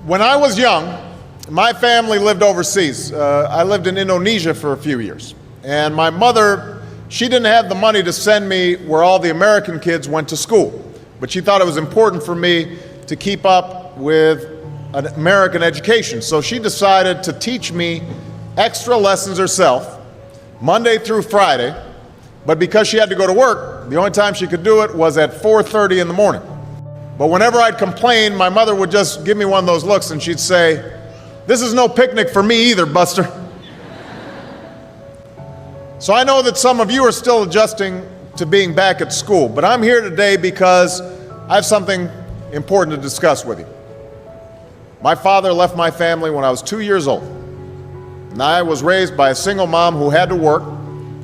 When I was young, my family lived overseas. I lived in Indonesia for a few years. And my mother, she didn't have the money to send me where all the American kids went to school. But she thought it was important for me to keep up with an American education. So she decided to teach me extra lessons herself, Monday through Friday. But because she had to go to work, the only time she could do it was at 4:30 in the morning. But whenever I'd complain, my mother would just give me one of those looks and she'd say, "This is no picnic for me either, Buster." So I know that some of you are still adjusting to being back at school, but I'm here today because I have something important to discuss with you. My father left my family when I was 2 years old, and I was raised by a single mom who had to work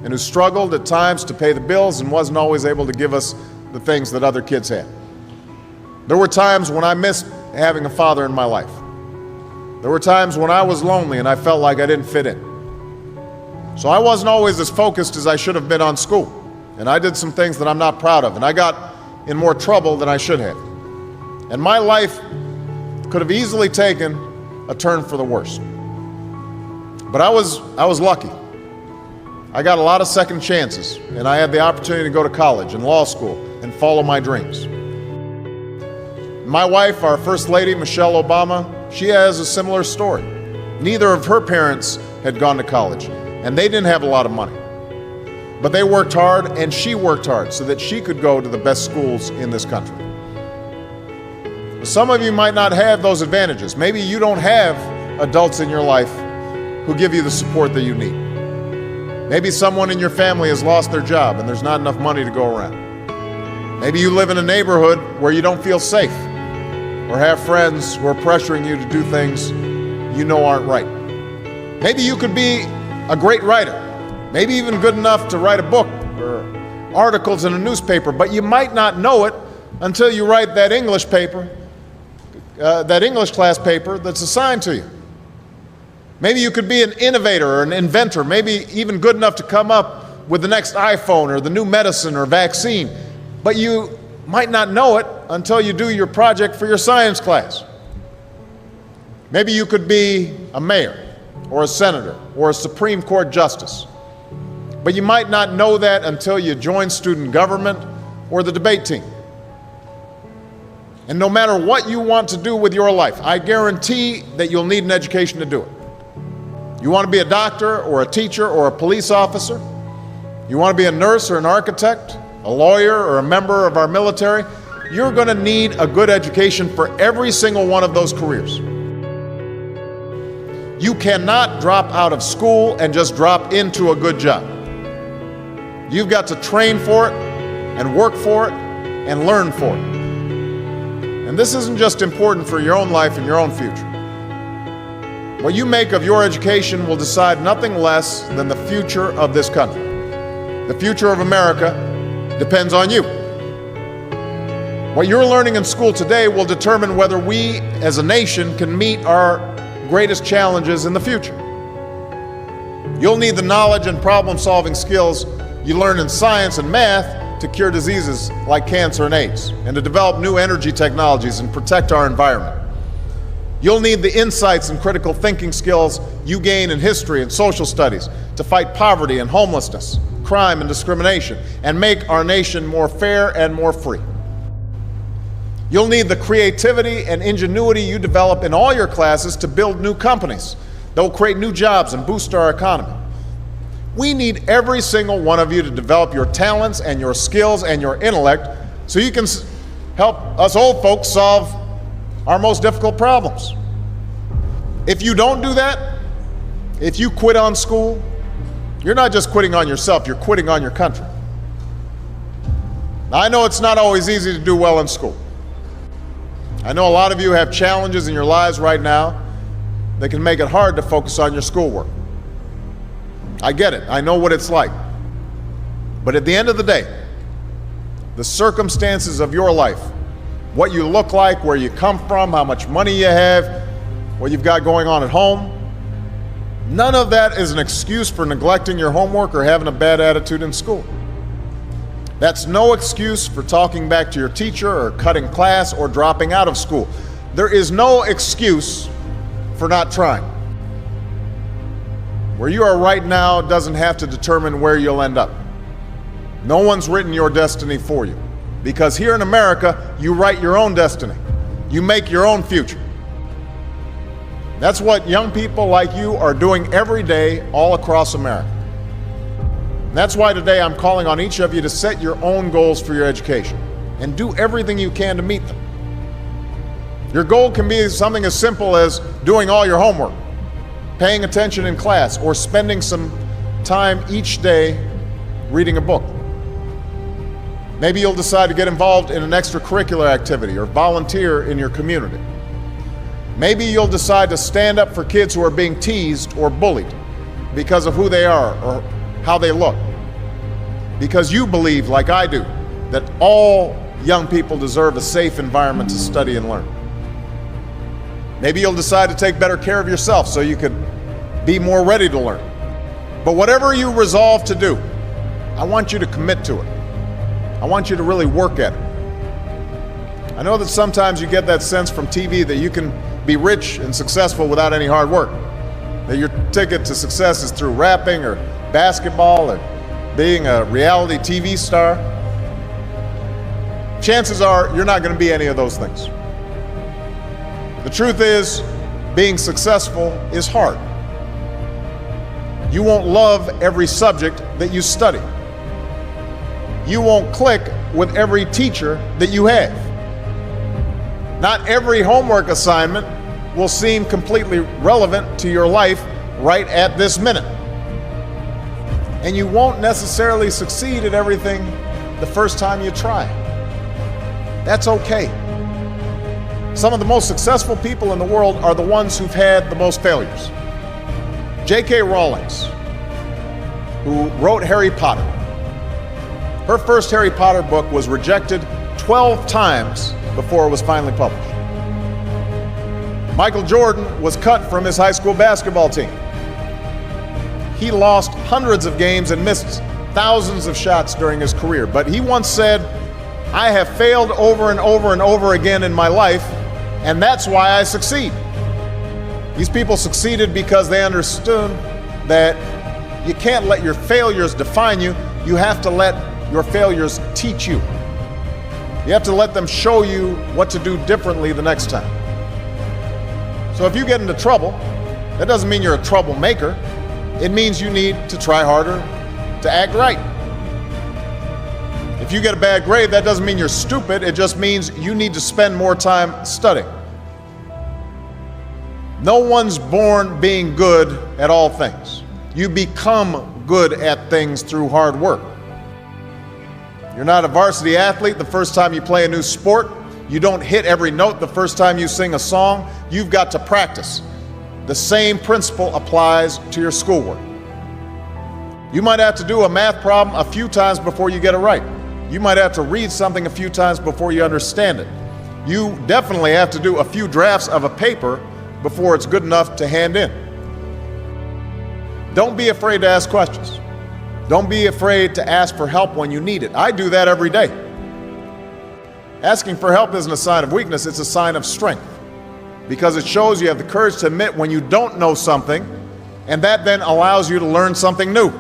and who struggled at times to pay the bills and wasn't always able to give us the things that other kids had. There were times when I missed having a father in my life. There were times when I was lonely and I felt like I didn't fit in. So I wasn't always as focused as I should have been on school. And I did some things that I'm not proud of. And I got in more trouble than I should have. And my life could have easily taken a turn for the worse. But I was lucky. I got a lot of second chances. And I had the opportunity to go to college and law school and follow my dreams. My wife, our First Lady, Michelle Obama, she has a similar story. Neither of her parents had gone to college, and they didn't have a lot of money. But they worked hard, and she worked hard so that she could go to the best schools in this country. Some of you might not have those advantages. Maybe you don't have adults in your life who give you the support that you need. Maybe someone in your family has lost their job, and there's not enough money to go around. Maybe you live in a neighborhood where you don't feel safe, or have friends who are pressuring you to do things you know aren't right. Maybe you could be a great writer, maybe even good enough to write a book or articles in a newspaper, but you might not know it until you write that English class paper that's assigned to you. Maybe you could be an innovator or an inventor, maybe even good enough to come up with the next iPhone or the new medicine or vaccine, but you might not know it until you do your project for your science class. Maybe you could be a mayor or a senator or a Supreme Court justice, but you might not know that until you join student government or the debate team. And no matter what you want to do with your life, I guarantee that you'll need an education to do it. You want to be a doctor or a teacher or a police officer? You want to be a nurse or an architect, a lawyer or a member of our military? You're going to need a good education for every single one of those careers. You cannot drop out of school and just drop into a good job. You've got to train for it and work for it and learn for it. And this isn't just important for your own life and your own future. What you make of your education will decide nothing less than the future of this country. The future of America depends on you. What you're learning in school today will determine whether we as a nation can meet our greatest challenges in the future. You'll need the knowledge and problem-solving skills you learn in science and math to cure diseases like cancer and AIDS, and to develop new energy technologies and protect our environment. You'll need the insights and critical thinking skills you gain in history and social studies to fight poverty and homelessness, crime and discrimination, and make our nation more fair and more free. You'll need the creativity and ingenuity you develop in all your classes to build new companies that will create new jobs and boost our economy. We need every single one of you to develop your talents and your skills and your intellect so you can help us old folks solve our most difficult problems. If you don't do that, if you quit on school, you're not just quitting on yourself, you're quitting on your country. Now, I know it's not always easy to do well in school. I know a lot of you have challenges in your lives right now that can make it hard to focus on your schoolwork. I get it. I know what it's like. But at the end of the day, the circumstances of your life, what you look like, where you come from, how much money you have, what you've got going on at home, none of that is an excuse for neglecting your homework or having a bad attitude in school. That's no excuse for talking back to your teacher or cutting class or dropping out of school. There is no excuse for not trying. Where you are right now doesn't have to determine where you'll end up. No one's written your destiny for you. Because here in America, you write your own destiny. You make your own future. That's what young people like you are doing every day all across America. That's why today I'm calling on each of you to set your own goals for your education and do everything you can to meet them. Your goal can be something as simple as doing all your homework, paying attention in class, or spending some time each day reading a book. Maybe you'll decide to get involved in an extracurricular activity or volunteer in your community. Maybe you'll decide to stand up for kids who are being teased or bullied because of who they are or how they look. Because you believe, like I do, that all young people deserve a safe environment to study and learn. Maybe you'll decide to take better care of yourself so you could be more ready to learn. But whatever you resolve to do, I want you to commit to it. I want you to really work at it. I know that sometimes you get that sense from TV that you can be rich and successful without any hard work. That your ticket to success is through rapping or basketball or being a reality TV star. Chances are you're not going to be any of those things. The truth is, being successful is hard. You won't love every subject that you study. You won't click with every teacher that you have. Not every homework assignment will seem completely relevant to your life right at this minute. And you won't necessarily succeed at everything the first time you try. That's okay. Some of the most successful people in the world are the ones who've had the most failures. J.K. Rowling, who wrote Harry Potter, her first Harry Potter book was rejected 12 times before it was finally published. Michael Jordan was cut from his high school basketball team. He lost hundreds of games and missed thousands of shots during his career. But he once said, "I have failed over and over and over again in my life, and that's why I succeed." These people succeeded because they understood that you can't let your failures define you. You have to let your failures teach you. You have to let them show you what to do differently the next time. So if you get into trouble, that doesn't mean you're a troublemaker. It means you need to try harder to act right. If you get a bad grade, that doesn't mean you're stupid. It just means you need to spend more time studying. No one's born being good at all things. You become good at things through hard work. You're not a varsity athlete the first time you play a new sport. You don't hit every note the first time you sing a song. You've got to practice. The same principle applies to your schoolwork. You might have to do a math problem a few times before you get it right. You might have to read something a few times before you understand it. You definitely have to do a few drafts of a paper before it's good enough to hand in. Don't be afraid to ask questions. Don't be afraid to ask for help when you need it. I do that every day. Asking for help isn't a sign of weakness, it's a sign of strength. Because it shows you have the courage to admit when you don't know something, and that then allows you to learn something new.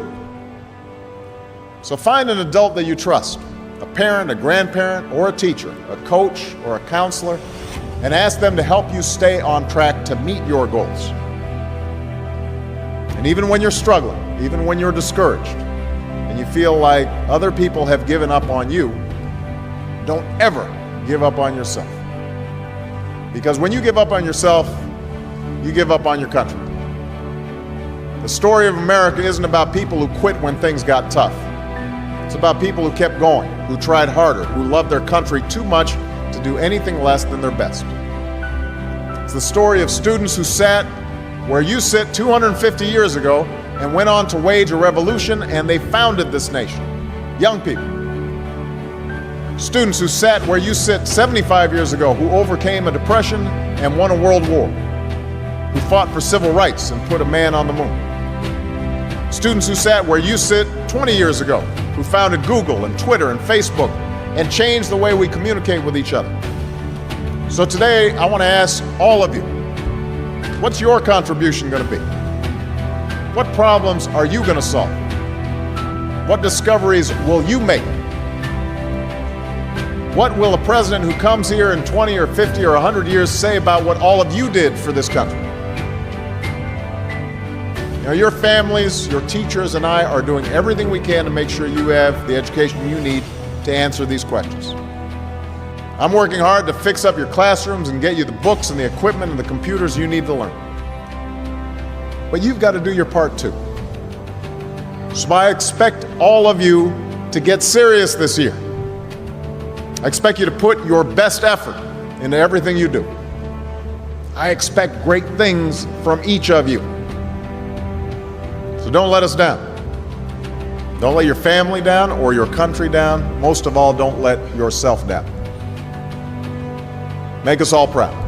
So find an adult that you trust, a parent, a grandparent, or a teacher, a coach, or a counselor, and ask them to help you stay on track to meet your goals. And even when you're struggling, even when you're discouraged, and you feel like other people have given up on you, don't ever give up on yourself. Because when you give up on yourself, you give up on your country. The story of America isn't about people who quit when things got tough. It's about people who kept going, who tried harder, who loved their country too much to do anything less than their best. It's the story of students who sat where you sit 250 years ago and went on to wage a revolution, and they founded this nation. Young people. Students who sat where you sit 75 years ago, who overcame a depression and won a world war, who fought for civil rights and put a man on the moon. Students who sat where you sit 20 years ago, who founded Google and Twitter and Facebook and changed the way we communicate with each other. So today, I want to ask all of you, what's your contribution going to be? What problems are you going to solve? What discoveries will you make? What will a president who comes here in 20 or 50 or 100 years say about what all of you did for this country? You know, your families, your teachers, and I are doing everything we can to make sure you have the education you need to answer these questions. I'm working hard to fix up your classrooms and get you the books and the equipment and the computers you need to learn. But you've got to do your part too. So I expect all of you to get serious this year. I expect you to put your best effort into everything you do. I expect great things from each of you. So don't let us down. Don't let your family down or your country down. Most of all, don't let yourself down. Make us all proud.